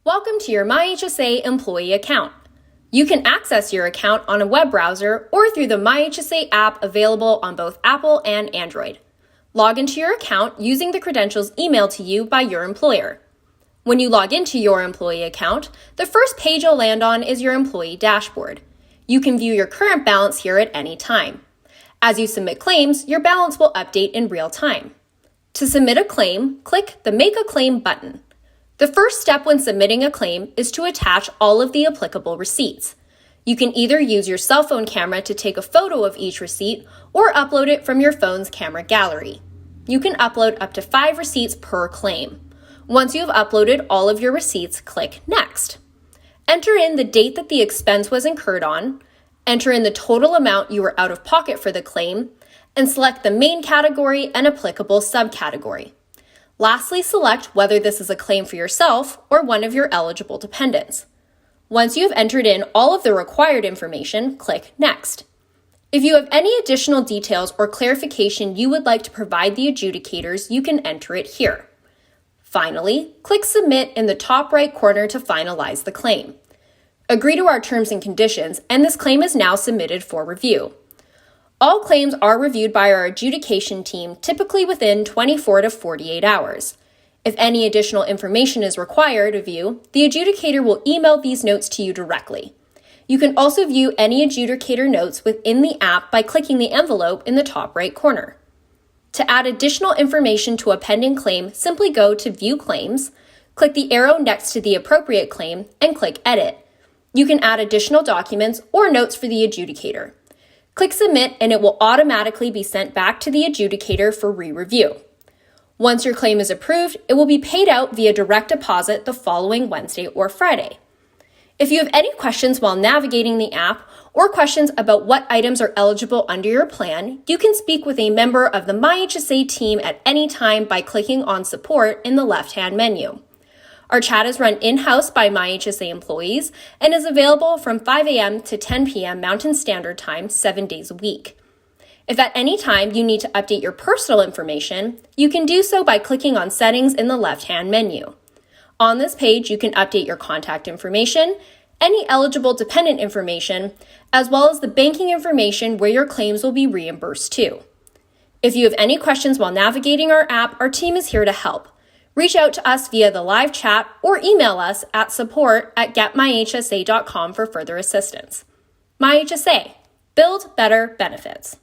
Welcome to your myHSA employee account. You can access your account on a web browser or through the myHSA app available on both Apple and Android. Log into your account using the credentials emailed to you by your employer. When you log into your employee account, the first page you'll land on is your employee dashboard. You can view your current balance here at any time. As you submit claims, your balance will update in real time. To submit a claim, click the Make a Claim button. The first step when submitting a claim is to attach all of the applicable receipts. You can either use your cell phone camera to take a photo of each receipt or upload it from your phone's camera gallery. You can upload up to 5 receipts per claim. Once you have uploaded all of your receipts, click Next. Enter in the date that the expense was incurred on, enter in the total amount you were out of pocket for the claim, and select the main category and applicable subcategory. Lastly, select whether this is a claim for yourself or one of your eligible dependents. Once you have entered in all of the required information, click Next. If you have any additional details or clarification you would like to provide the adjudicators, you can enter it here. Finally, click Submit in the top right corner to finalize the claim. Agree to our terms and conditions, and this claim is now submitted for review. All claims are reviewed by our adjudication team typically within 24 to 48 hours. If any additional information is required of you, the adjudicator will email these notes to you directly. You can also view any adjudicator notes within the app by clicking the envelope in the top right corner. To add additional information to a pending claim, simply go to View Claims, click the arrow next to the appropriate claim, and click Edit. You can add additional documents or notes for the adjudicator. Click Submit and it will automatically be sent back to the adjudicator for re-review. Once your claim is approved, it will be paid out via direct deposit the following Wednesday or Friday. If you have any questions while navigating the app or questions about what items are eligible under your plan, you can speak with a member of the myHSA team at any time by clicking on Support in the left-hand menu. Our chat is run in-house by myHSA employees and is available from 5 a.m. to 10 p.m. Mountain Standard Time 7 days a week. If at any time you need to update your personal information, you can do so by clicking on Settings in the left-hand menu. On this page, you can update your contact information, any eligible dependent information, as well as the banking information where your claims will be reimbursed to. If you have any questions while navigating our app, our team is here to help. Reach out to us via the live chat or email us at support@getmyhsa.com for further assistance. myHSA, build better benefits.